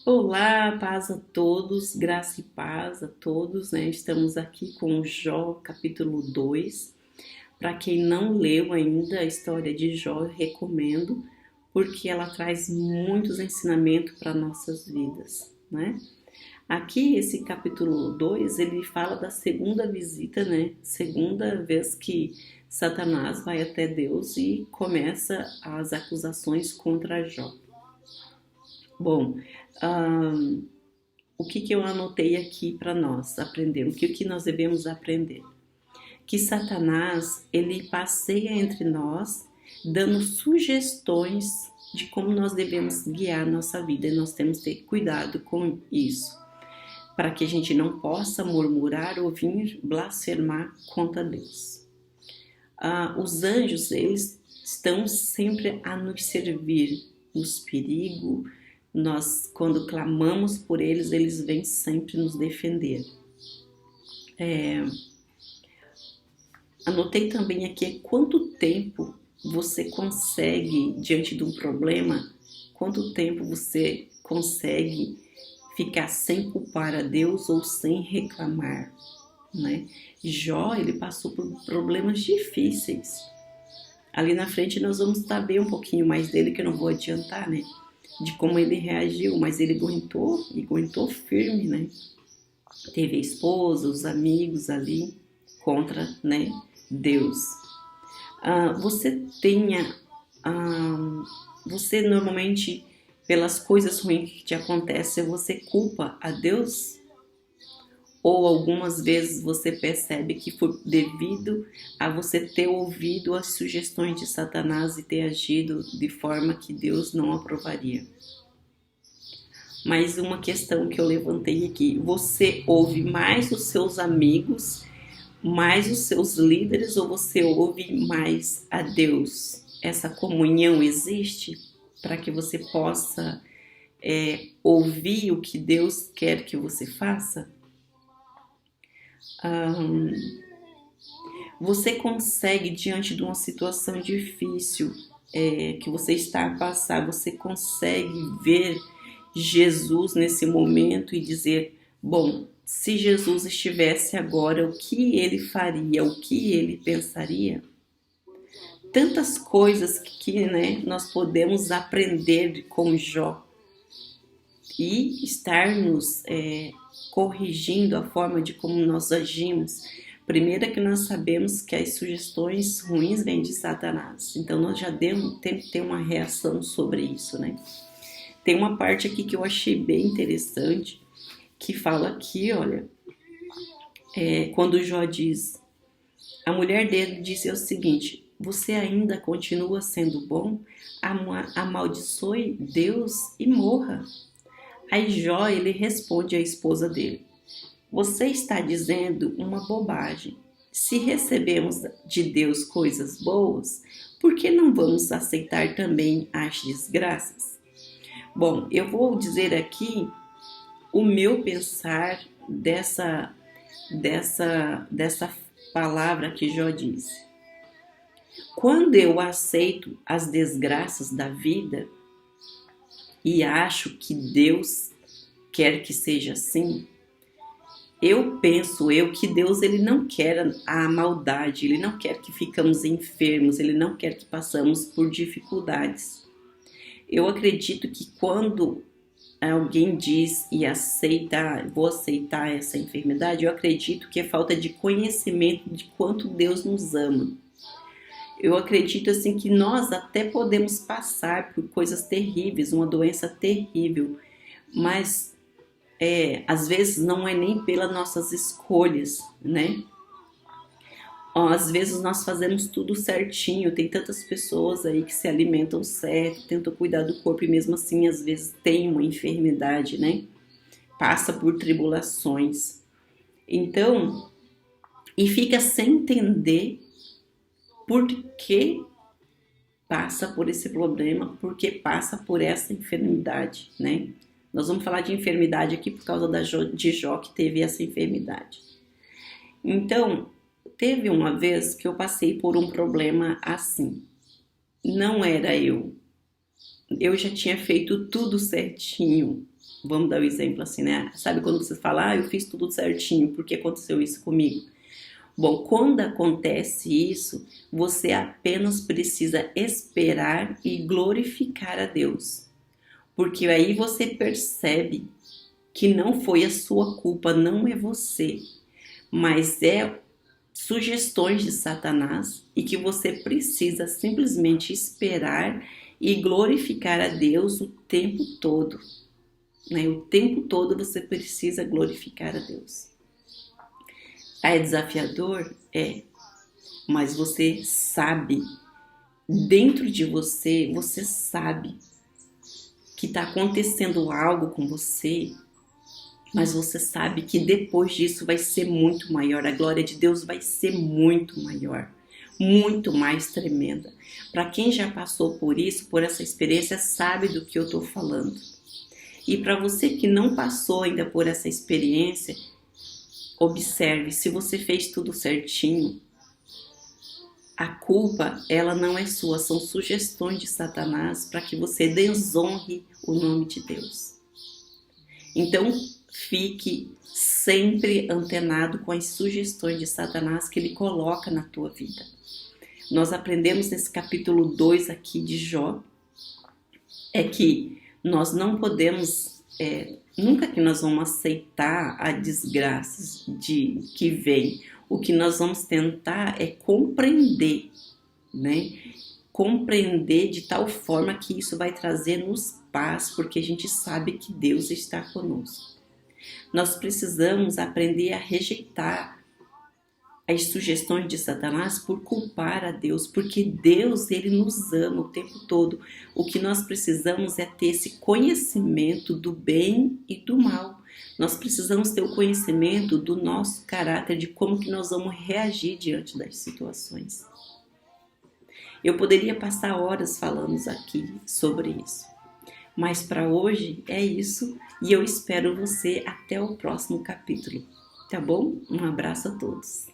Olá, paz a todos, graça e paz a todos, né? Estamos aqui com Jó, capítulo 2. Para quem não leu ainda a história de Jó, eu recomendo, porque ela traz muitos ensinamentos para nossas vidas, né? Aqui, esse capítulo 2, ele fala da segunda visita, né? Segunda vez que Satanás vai até Deus e começa as acusações contra Jó. Bom, ahn, o que eu anotei aqui para nós aprender? O que nós devemos aprender? Que Satanás, ele passeia entre nós, dando sugestões de como nós devemos guiar a nossa vida, e nós temos que ter cuidado com isso, para que a gente não possa murmurar ou vir blasfemar contra Deus. Os anjos, eles estão sempre a nos servir nos perigos. Nós, quando clamamos por eles, eles vêm sempre nos defender. Anotei também aqui quanto tempo você consegue, diante de um problema, quanto tempo você consegue ficar sem culpar a Deus ou sem reclamar, né? Jó, ele passou por problemas difíceis. Ali na frente nós vamos saber um pouquinho mais dele, que eu não vou adiantar, né? De como ele reagiu, mas ele aguentou e aguentou firme, né? Teve a esposa, os amigos ali contra, né, Deus. Você tenha, você normalmente pelas coisas ruins que te acontecem, você culpa a Deus? Ou algumas vezes você percebe que foi devido a você ter ouvido as sugestões de Satanás e ter agido de forma que Deus não aprovaria? Mais uma questão que eu levantei aqui: você ouve mais os seus amigos, mais os seus líderes, ou você ouve mais a Deus? Essa comunhão existe para que você possa ouvir o que Deus quer que você faça? Você consegue, diante de uma situação difícil que você está a passar, você consegue ver Jesus nesse momento e dizer: bom, se Jesus estivesse agora, o que ele faria, o que ele pensaria? Tantas coisas que né, nós podemos aprender com Jó e estarmos corrigindo a forma de como nós agimos. Primeiro é que nós sabemos que as sugestões ruins vêm de Satanás, então nós já temos que ter uma reação sobre isso, né? Tem uma parte aqui que eu achei bem interessante, que fala aqui, olha, quando Jó diz, a mulher dele disse o seguinte: você ainda continua sendo bom? Amaldiçoe Deus e morra. Aí Jó, ele responde à esposa dele: você está dizendo uma bobagem. Se recebemos de Deus coisas boas, por que não vamos aceitar também as desgraças? Bom, eu vou dizer aqui o meu pensar dessa palavra que Jó disse. Quando eu aceito as desgraças da vida e acho que Deus quer que seja assim, eu penso que Deus ele não quer a maldade, ele não quer que ficamos enfermos, ele não quer que passamos por dificuldades. Eu acredito que quando alguém diz e aceita, vou aceitar essa enfermidade, eu acredito que é falta de conhecimento de quanto Deus nos ama. Eu acredito assim que nós até podemos passar por coisas terríveis, uma doença terrível, mas às vezes não é nem pelas nossas escolhas, né? Às vezes nós fazemos tudo certinho, tem tantas pessoas aí que se alimentam certo, tentam cuidar do corpo e mesmo assim às vezes tem uma enfermidade, né? Passa por tribulações. Então, e fica sem entender por que passa por esse problema, por que passa por essa enfermidade, né? Nós vamos falar de enfermidade aqui por causa de Jó, que teve essa enfermidade. Então, teve uma vez que eu passei por um problema assim. Não era eu. Eu já tinha feito tudo certinho. Vamos dar um exemplo assim, né? Sabe quando você fala, eu fiz tudo certinho, por que aconteceu isso comigo? Bom, quando acontece isso, você apenas precisa esperar e glorificar a Deus. Porque aí você percebe que não foi a sua culpa, não é você, mas é sugestões de Satanás e que você precisa simplesmente esperar e glorificar a Deus o tempo todo. Né? O tempo todo você precisa glorificar a Deus. É desafiador? É, mas você sabe, dentro de você, você sabe que está acontecendo algo com você, mas você sabe que depois disso vai ser muito maior, a glória de Deus vai ser muito maior, muito mais tremenda. Para quem já passou por isso, por essa experiência, sabe do que eu estou falando. E para você que não passou ainda por essa experiência, observe, se você fez tudo certinho, a culpa, ela não é sua, são sugestões de Satanás para que você desonre o nome de Deus. Então, fique sempre antenado com as sugestões de Satanás que ele coloca na tua vida. Nós aprendemos nesse capítulo 2 aqui de Jó, é que nós não podemos, nunca que nós vamos aceitar a desgraça que vem. O que nós vamos tentar é compreender, né? Compreender de tal forma que isso vai trazer-nos paz, porque a gente sabe que Deus está conosco. Nós precisamos aprender a rejeitar as sugestões de Satanás por culpar a Deus, porque Deus, ele nos ama o tempo todo. O que nós precisamos é ter esse conhecimento do bem e do mal. Nós precisamos ter o conhecimento do nosso caráter, de como que nós vamos reagir diante das situações. Eu poderia passar horas falando aqui sobre isso, mas para hoje é isso e eu espero você até o próximo capítulo, tá bom? Um abraço a todos.